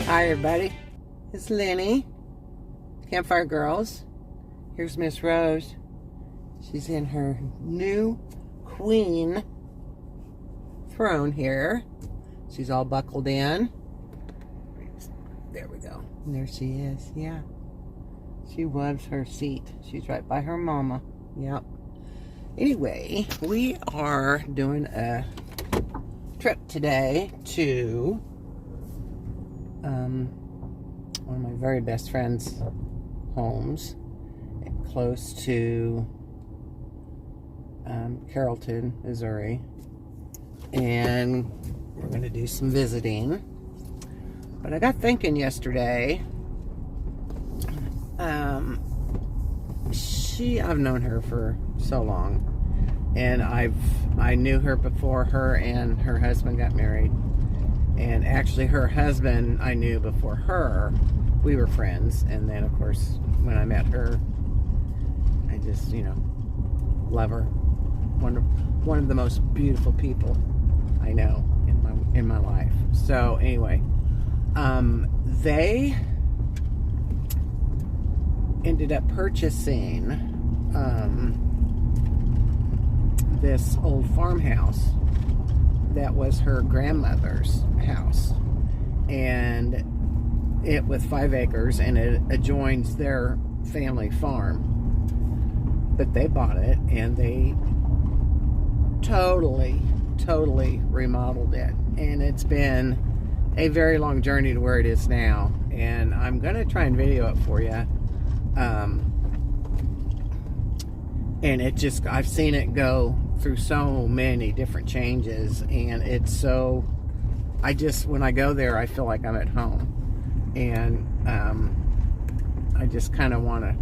Hi everybody, it's Lin-E, Campfiregirls. Here's Miss Rose. She's in her new queen throne here. She's all buckled in. There we go. And there she is, yeah. She loves her seat. She's right by her mama. Yep. Anyway, we are doing a trip today to one of my very best friends' homes, close to Carrollton, Missouri, and we're going to do some visiting. But I got thinking yesterday, I've known her for so long, and I knew her before her and her husband got married. And actually her husband I knew before her. We were friends, and then of course when I met her, I just, love her. One of the most beautiful people I know in my life. So anyway, they ended up purchasing this old farmhouse that was her grandmother's house, and it with 5 acres, and it adjoins their family farm. But they bought it and they totally remodeled it, and it's been a very long journey to where it is now. And I'm gonna try and video it for you. And it just, I've seen it go through so many different changes, and it's so, when I go there, I feel like I'm at home. And I just kind of want to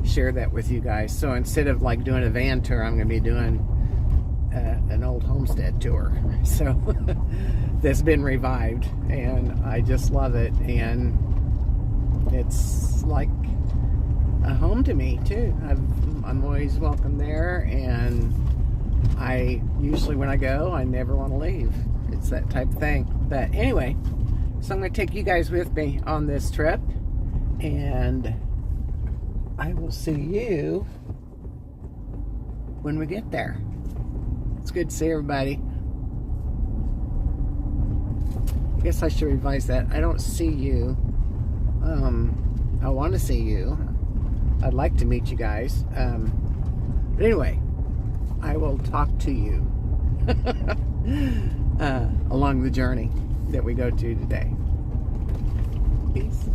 share that with you guys. So instead of like doing a van tour, I'm going to be doing an old homestead tour. So that's been revived, and I just love it. And it's like a home to me too. I'm always welcome there, and I usually, when I go, I never want to leave. It's that type of thing. But anyway, so I'm going to take you guys with me on this trip, and I will see you when we get there. It's good to see everybody. I guess I should revise that. I don't see you. I want to see you. I'd like to meet you guys. But anyway, I will talk to you along the journey that we go to today. Peace.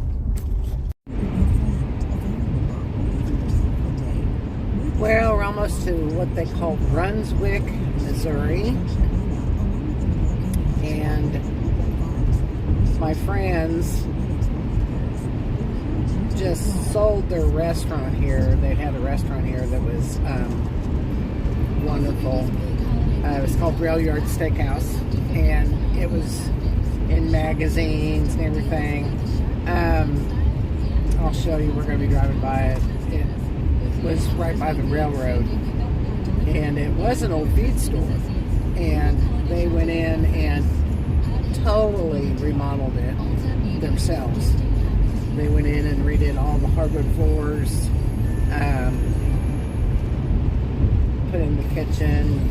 Well, we're almost to what they call Brunswick, Missouri. And my friends just sold their restaurant here. They had a restaurant here that was wonderful. It was called Rail Yard Steakhouse, and it was in magazines and everything. I'll show you. We're going to be driving by it. It was right by the railroad, and it was an old feed store, and they went in and totally remodeled it themselves. They went in and redid all the hardwood floors, put in the kitchen.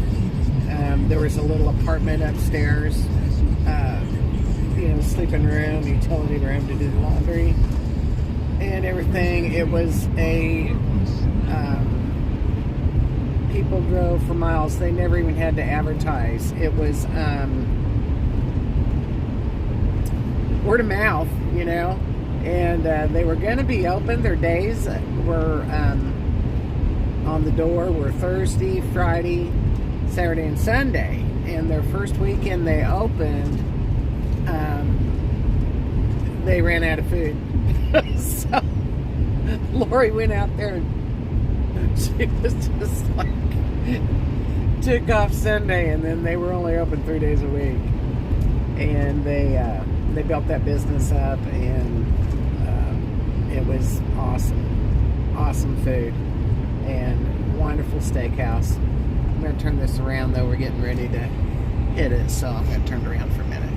There was a little apartment upstairs, sleeping room, utility room to do the laundry and everything. It was people drove for miles. They never even had to advertise. It was word of mouth, and they were going to be open. Their days were on the door were Thursday, Friday, Saturday, and Sunday. And their first weekend they opened, they ran out of food. So Lori went out there, and she was just like, took off Sunday, and then they were only open 3 days a week. And they built that business up, and it was awesome food and wonderful steakhouse. I'm going to turn this around, though. We're getting ready to hit it, so I'm going to turn it around for a minute.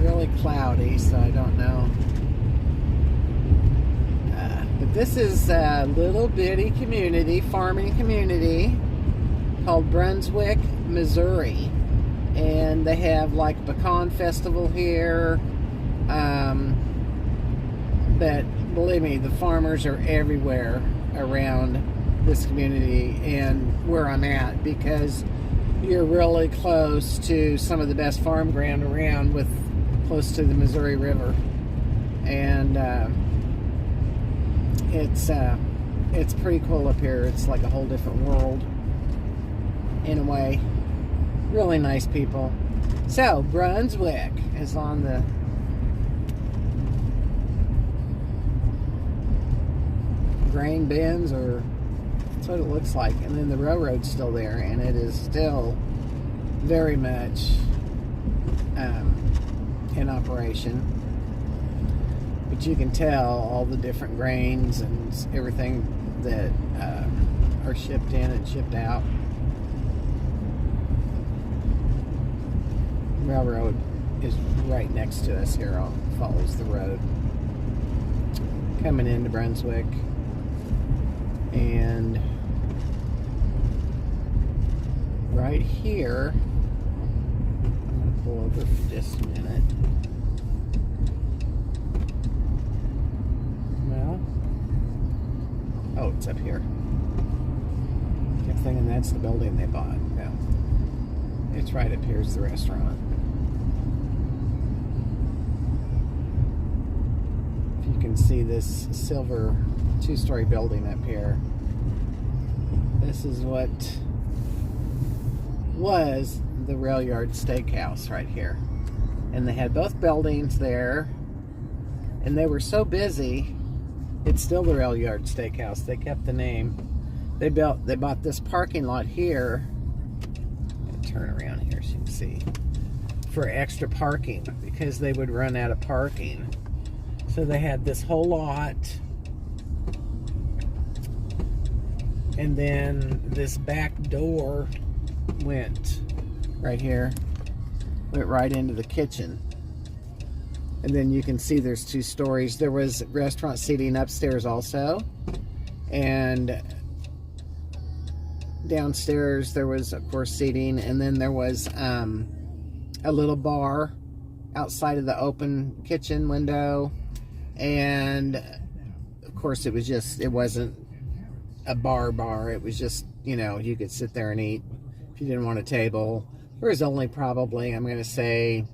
really cloudy, so I don't know. But this is a little bitty community, farming community, called Brunswick, Missouri. And they have like a pecan festival here. But believe me, the farmers are everywhere around this community and where I'm at, because you're really close to some of the best farm ground around, with close to the Missouri River. And it's pretty cool up here. It's like a whole different world in a way. Really nice people. So Brunswick is on the grain bins, or that's what it looks like. And then the railroad's still there, and it is still very much in operation. But you can tell all the different grains and everything that are shipped in and shipped out. Railroad is right next to us here. Follows the road coming into Brunswick. And right here, I'm going to pull over for just a minute. Well, oh, it's up here. Kept thinking that's the building they bought. No, it's right up here is the restaurant. If you can see this silver two-story building up here, this is what was the Rail Yard Steakhouse right here. And they had both buildings there, and they were so busy, it's still the Rail Yard Steakhouse. They kept the name. They bought this parking lot here. I'm gonna turn around here so you can see, for extra parking, because they would run out of parking. So they had this whole lot, and then this back door went right here, went right into the kitchen. And then you can see there's 2 stories. There was restaurant seating upstairs also, and downstairs there was, of course, seating, and then there was a little bar outside of the open kitchen window. And of course it wasn't a bar. It was just, you know, you could sit there and eat if you didn't want a table. There was only probably, I'm going to say,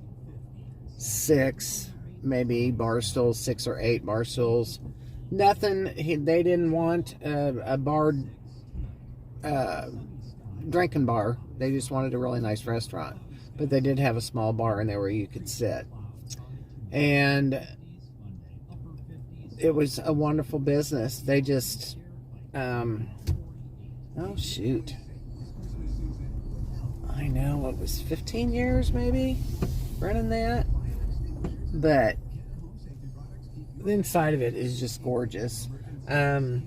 6 maybe bar stools, 6 or 8 bar stools. Nothing, they didn't want a bar, drinking bar. They just wanted a really nice restaurant. But they did have a small bar in there where you could sit. And it was a wonderful business. They just, oh shoot. I know, it was 15 years maybe running that. But the inside of it is just gorgeous. I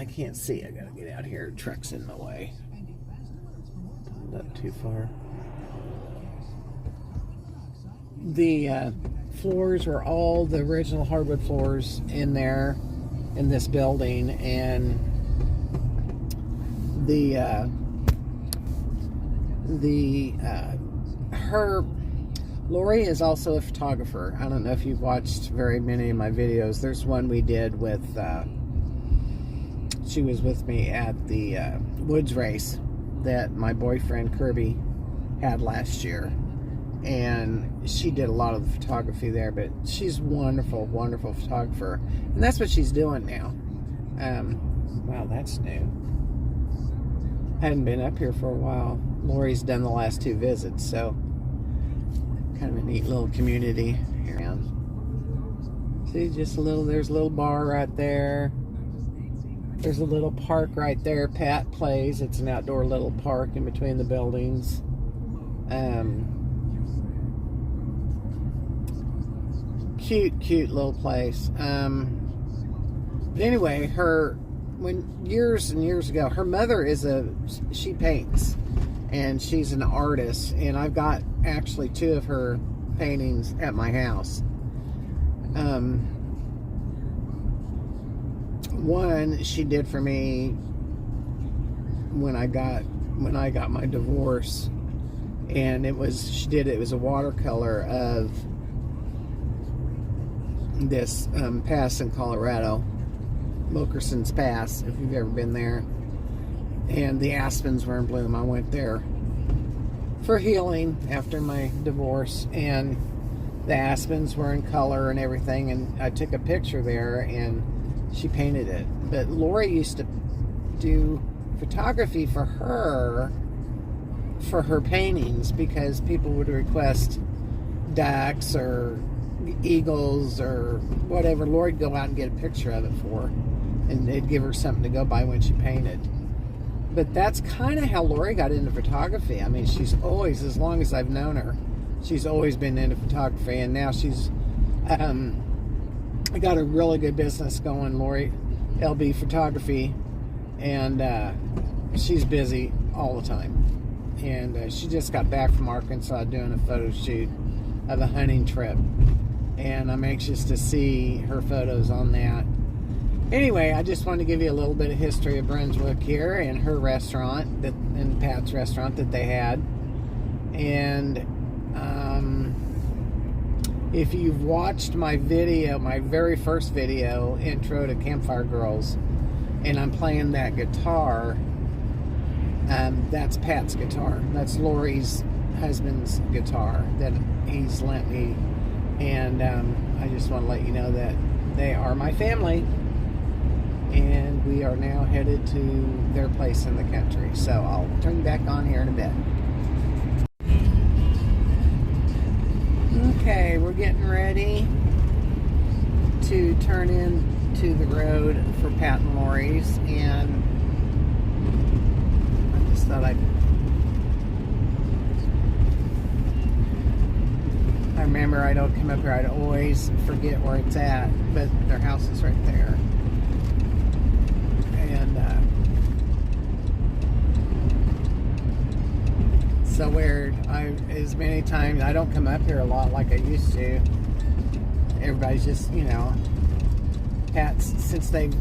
can't see. I gotta get out here. Truck's in my way. Not too far. The floors were all the original hardwood floors in there, in this building, and Lori is also a photographer. I don't know if you've watched very many of my videos. There's one we did with, she was with me at the woods race that my boyfriend Kirby had last year. And she did a lot of the photography there, but she's wonderful, wonderful photographer. And that's what she's doing now. Wow, that's new. Hadn't been up here for a while. Lori's done the last 2 visits, so kind of a neat little community here. See, just a little, there's a little bar right there. There's a little park right there. Pat plays. It's an outdoor little park in between the buildings. Cute little place. But anyway, years and years ago, her mother she paints, and she's an artist, and I've got actually 2 of her paintings at my house. One she did for me when I got my divorce, and it was a watercolor of this pass in Colorado, Wilkerson's Pass, if you've ever been there. And the aspens were in bloom. I went there for healing after my divorce, and the aspens were in color and everything, and I took a picture there and she painted it. But Lori used to do photography for her paintings, because people would request ducks or eagles or whatever. Lori'd go out and get a picture of it for her, and they'd give her something to go by when she painted. But that's kind of how Lori got into photography. I mean, she's always, as long as I've known her, she's always been into photography, and now she's got a really good business going, Lori LB Photography, and she's busy all the time. And she just got back from Arkansas doing a photo shoot of a hunting trip, and I'm anxious to see her photos on that. Anyway, I just wanted to give you a little bit of history of Brunswick here, and her restaurant, and Pat's restaurant that they had. And if you've watched my video, my very first video, intro to Campfiregirls, and I'm playing that guitar, that's Pat's guitar. That's Lori's husband's guitar that he's lent me. And I just want to let you know that they are my family. And we are now headed to their place in the country. So I'll turn back on here in a bit. Okay, we're getting ready to turn into the road for Pat and Lori's, and I just thought I remember I don't come up here, I'd always forget where it's at, but their house is right there. And so weird. As many times, I don't come up here a lot like I used to. Everybody's just, you know, Pat's, since they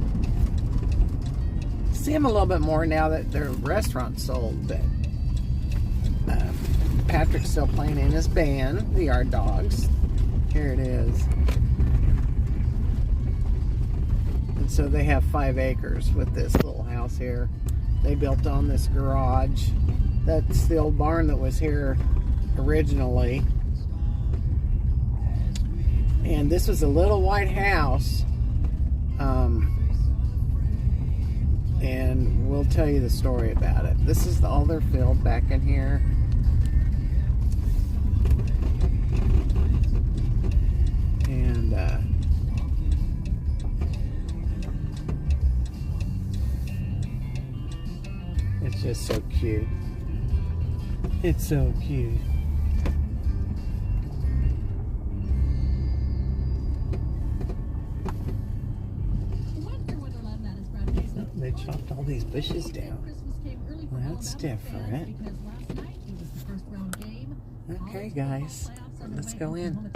see him a little bit more now that their restaurant's sold, but Patrick's still playing in his band, the Yard Dogs. Here it is. And so they have 5 acres with this little house here. They built on this garage. That's the old barn that was here originally. And this was a little white house. And we'll tell you the story about it. This is all their field back in here. And it's just so cute. It's so cute. They chopped all these bushes down. Well, that's different. Okay, guys, let's go in.